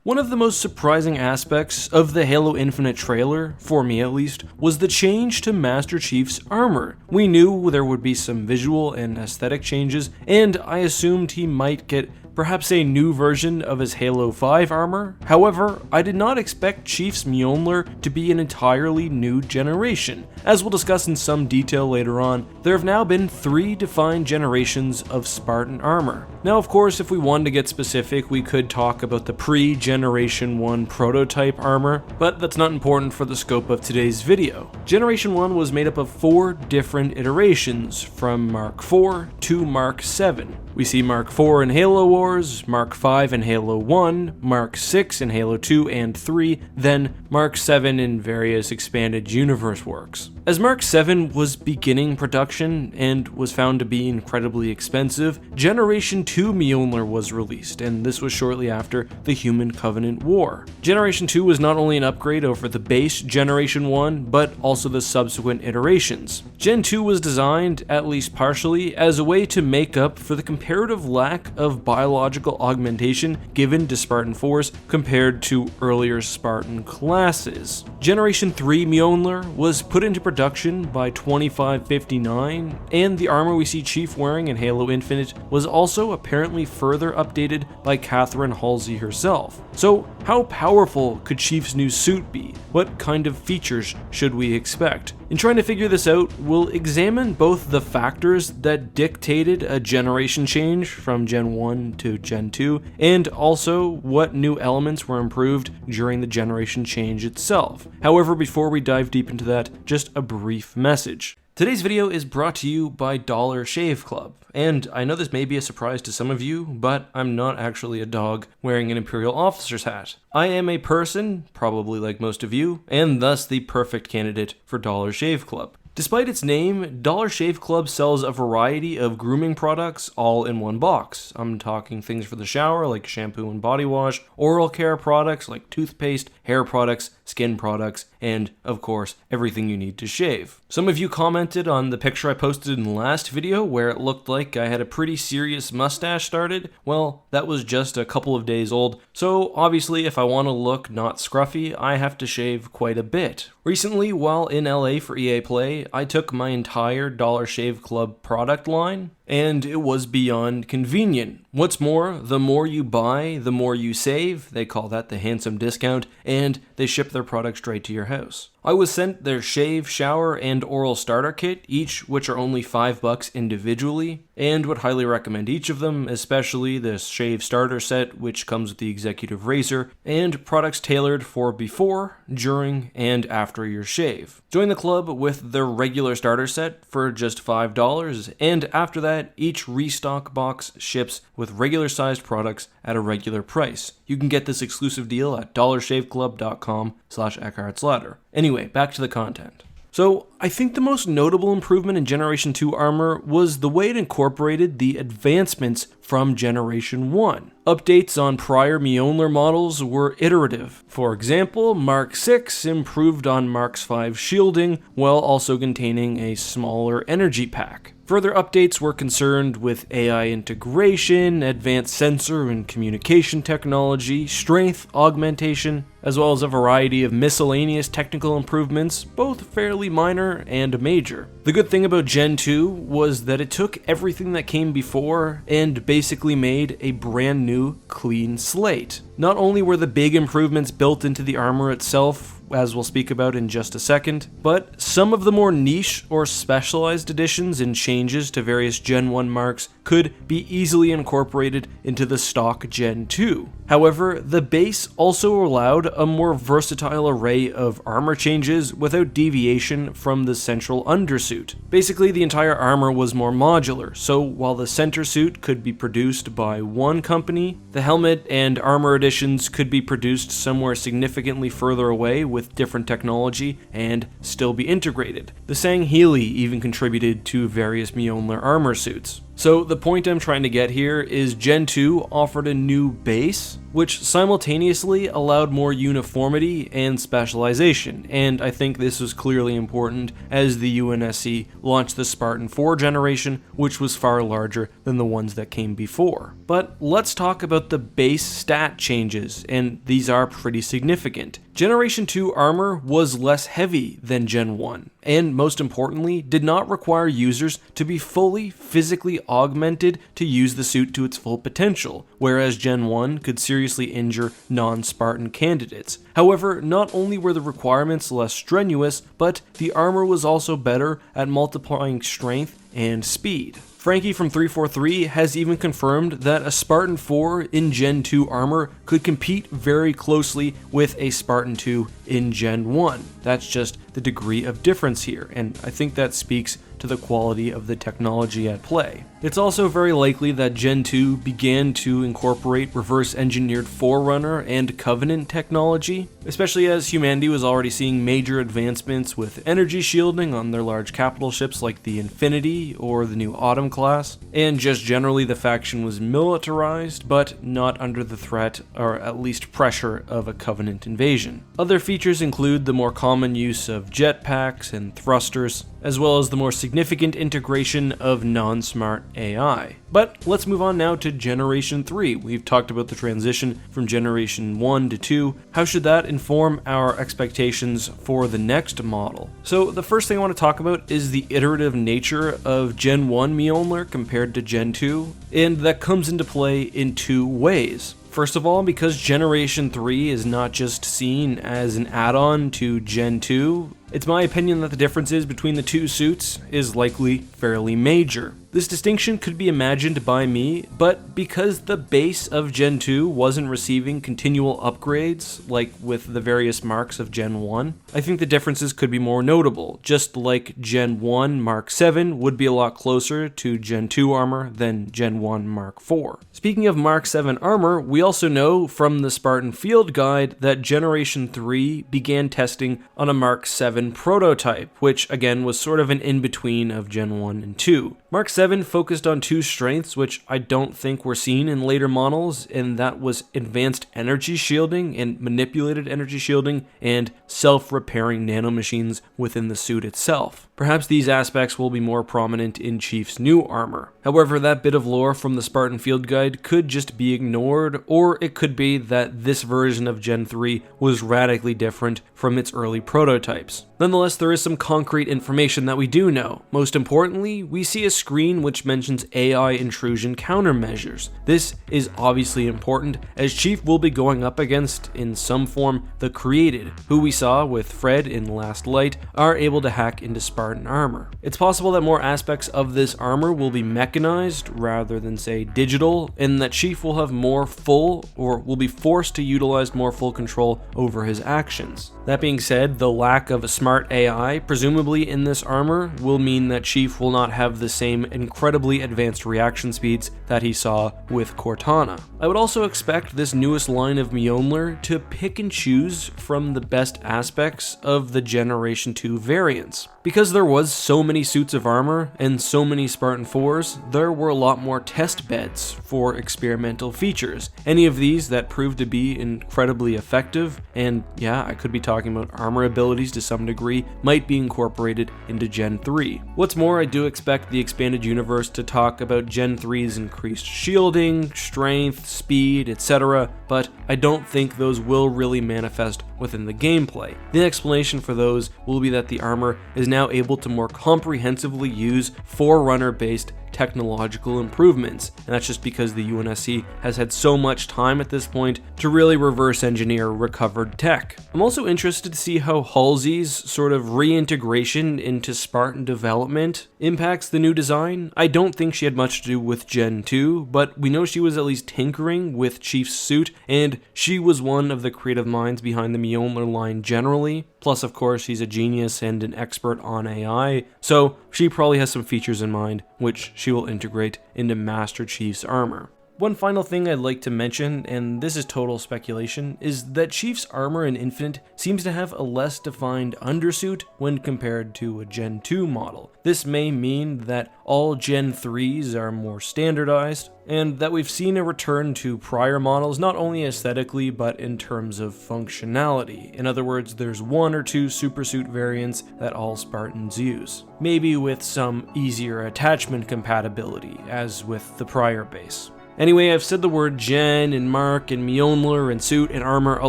One of the most surprising aspects of the Halo Infinite trailer, for me at least, was the change to Master Chief's armor. We knew there would be some visual and aesthetic changes, and I assumed he might get perhaps a new version of his Halo 5 armor. However, I did not expect Chief's Mjolnir to be an entirely new generation. As we'll discuss in some detail later on, there have now been 3 defined generations of Spartan armor. Now, of course, if we wanted to get specific, we could talk about the pre-Generation 1 prototype armor, but that's not important for the scope of today's video. Generation 1 was made up of 4 different iterations, from Mark IV to Mark VII. We see Mark IV in Halo Wars, Mark V in Halo 1, Mark VI in Halo 2 and 3, then Mark VII in various expanded universe works. As Mark VII was beginning production and was found to be incredibly expensive, Generation 2 Mjolnir was released, and this was shortly after the Human Covenant War. Generation 2 was not only an upgrade over the base Generation 1, but also the subsequent iterations. Gen 2 was designed, at least partially, as a way to make up for the comparative lack of biological augmentation given to Spartan 4s compared to earlier Spartan classes. Generation 3 Mjolnir was put into production by 2559, and the armor we see Chief wearing in Halo Infinite was also apparently further updated by Catherine Halsey herself. So how powerful could Chief's new suit be? What kind of features should we expect? In trying to figure this out, we'll examine both the factors that dictated a generation change from Gen 1 to Gen 2, and also what new elements were improved during the generation change itself. However, before we dive deep into that, just a brief message. Today's video is brought to you by Dollar Shave Club, and I know this may be a surprise to some of you, but I'm not actually a dog wearing an Imperial officer's hat. I am a person, probably like most of you, and thus the perfect candidate for Dollar Shave Club. Despite its name, Dollar Shave Club sells a variety of grooming products all in one box. I'm talking things for the shower like shampoo and body wash, oral care products like toothpaste, hair products, skin products, and, of course, everything you need to shave. Some of you commented on the picture I posted in the last video where it looked like I had a pretty serious mustache started. Well, that was just a couple of days old, so obviously if I want to look not scruffy, I have to shave quite a bit. Recently, while in LA for EA Play, I took my entire Dollar Shave Club product line, and it was beyond convenient. What's more you buy, the more you save. They call that the handsome discount, and they ship their product straight to your house. I was sent their shave, shower, and oral starter kit, each which are only $5 individually, and would highly recommend each of them, especially the shave starter set, which comes with the executive razor, and products tailored for before, during, and after your shave. Join the club with the regular starter set for just $5, and after that, each restock box ships with regular sized products at a regular price. You can get this exclusive deal at dollarshaveclub.com/Eckhart'sLadder. Anyway, back to the content. So, I think the most notable improvement in Generation 2 armor was the way it incorporated the advancements from Generation 1. Updates on prior Mjolnir models were iterative. For example, Mark VI improved on Mark V's shielding while also containing a smaller energy pack. Further updates were concerned with AI integration, advanced sensor and communication technology, strength augmentation, as well as a variety of miscellaneous technical improvements, both fairly minor and major. The good thing about Gen 2 was that it took everything that came before and basically made a brand new, clean slate. Not only were the big improvements built into the armor itself, as we'll speak about in just a second, but some of the more niche or specialized additions and changes to various Gen 1 marks could be easily incorporated into the stock Gen 2. However, the base also allowed a more versatile array of armor changes without deviation from the central undersuit. Basically, the entire armor was more modular, so while the center suit could be produced by one company, the helmet and armor additions could be produced somewhere significantly further away with different technology and still be integrated. The Sangheili even contributed to various Mjolnir armor suits. So the point I'm trying to get here is Gen 2 offered a new base, which simultaneously allowed more uniformity and specialization, and I think this was clearly important as the UNSC launched the Spartan 4 generation, which was far larger than the ones that came before. But let's talk about the base stat changes, and these are pretty significant. Generation 2 armor was less heavy than Gen 1, and most importantly, did not require users to be fully physically augmented to use the suit to its full potential, whereas Gen 1 could seriously injure non-Spartan candidates. However, not only were the requirements less strenuous, but the armor was also better at multiplying strength and speed. Frankie from 343 has even confirmed that a Spartan 4 in Gen 2 armor could compete very closely with a Spartan 2 in Gen 1. That's just the degree of difference here, and I think that speaks to the quality of the technology at play. It's also very likely that Gen 2 began to incorporate reverse-engineered Forerunner and Covenant technology, especially as humanity was already seeing major advancements with energy shielding on their large capital ships like the Infinity or the new Autumn class, and just generally the faction was militarized, but not under the threat, or at least pressure, of a Covenant invasion. Other features include the more common use of jetpacks and thrusters, as well as the more significant integration of non-smart AI. But let's move on now to Generation 3. We've talked about the transition from Generation 1 to 2. How should that inform our expectations for the next model? So the first thing I want to talk about is the iterative nature of Gen 1 Mjolnir compared to Gen 2, and that comes into play in two ways. First of all, because Generation 3 is not just seen as an add-on to Gen 2, it's my opinion that the differences between the two suits is likely fairly major. This distinction could be imagined by me, but because the base of Gen 2 wasn't receiving continual upgrades, like with the various marks of Gen 1, I think the differences could be more notable, just like Gen 1 Mark 7 would be a lot closer to Gen 2 armor than Gen 1 Mark 4. Speaking of Mark 7 armor, we also know from the Spartan Field Guide that Generation 3 began testing on a Mark 7 prototype, which again was sort of an in-between of Gen 1 and 2. Mark 7 focused on two strengths which I don't think were seen in later models, and that was advanced energy shielding and manipulated energy shielding and self-repairing nanomachines within the suit itself. Perhaps these aspects will be more prominent in Chief's new armor. However, that bit of lore from the Spartan Field Guide could just be ignored, or it could be that this version of Gen 3 was radically different from its early prototypes. Nonetheless, there is some concrete information that we do know. Most importantly, we see a screen which mentions AI intrusion countermeasures. This is obviously important, as Chief will be going up against, in some form, the Created, who we saw with Fred in Last Light are able to hack into Spartan armor. It's possible that more aspects of this armor will be mechanized rather than, say, digital, and that Chief will have more full, or will be forced to utilize more full control over his actions. That being said, the lack of a smart AI, presumably in this armor, will mean that Chief will not have the same incredibly advanced reaction speeds that he saw with Cortana. I would also expect this newest line of Mjolnir to pick and choose from the best aspects of the Generation 2 variants. Because there was so many suits of armor and so many Spartan 4s, there were a lot more test beds for experimental features. Any of these that proved to be incredibly effective, and yeah, I could be talking about armor abilities to some degree, might be incorporated into Gen 3. What's more, I do expect the expanded universe to talk about Gen 3's increased shielding, strength, speed, etc., but I don't think those will really manifest within the gameplay. The explanation for those will be that the armor is now able to more comprehensively use Forerunner-based technological improvements, and that's just because the UNSC has had so much time at this point to really reverse engineer recovered tech. I'm also interested to see how Halsey's sort of reintegration into Spartan development impacts the new design. I don't think she had much to do with Gen 2, but we know she was at least tinkering with Chief's suit, and she was one of the creative minds behind the Mjolnir line generally. Plus, of course, she's a genius and an expert on AI, so she probably has some features in mind which she will integrate into Master Chief's armor. One final thing I'd like to mention, and this is total speculation, is that Chief's armor in Infinite seems to have a less defined undersuit when compared to a Gen 2 model. This may mean that all Gen 3s are more standardized, and that we've seen a return to prior models not only aesthetically but in terms of functionality. In other words, there's one or two supersuit variants that all Spartans use, maybe with some easier attachment compatibility, as with the prior base. Anyway, I've said the word gen and mark and Mjolnir and suit and armor a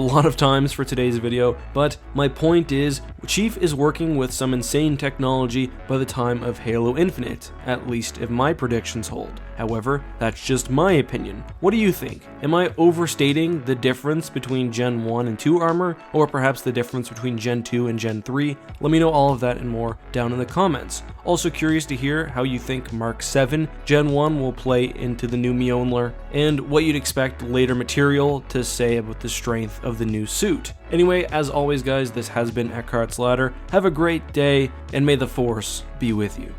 lot of times for today's video, but my point is, Chief is working with some insane technology by the time of Halo Infinite, at least if my predictions hold. However, that's just my opinion. What do you think? Am I overstating the difference between Gen 1 and 2 armor, or perhaps the difference between Gen 2 and Gen 3? Let me know all of that and more down in the comments. Also curious to hear how you think Mark 7 Gen 1 will play into the new Mjolnir, and what you'd expect later material to say about the strength of the new suit. Anyway, as always guys, this has been Eckhart's Ladder. Have a great day, and may the Force be with you.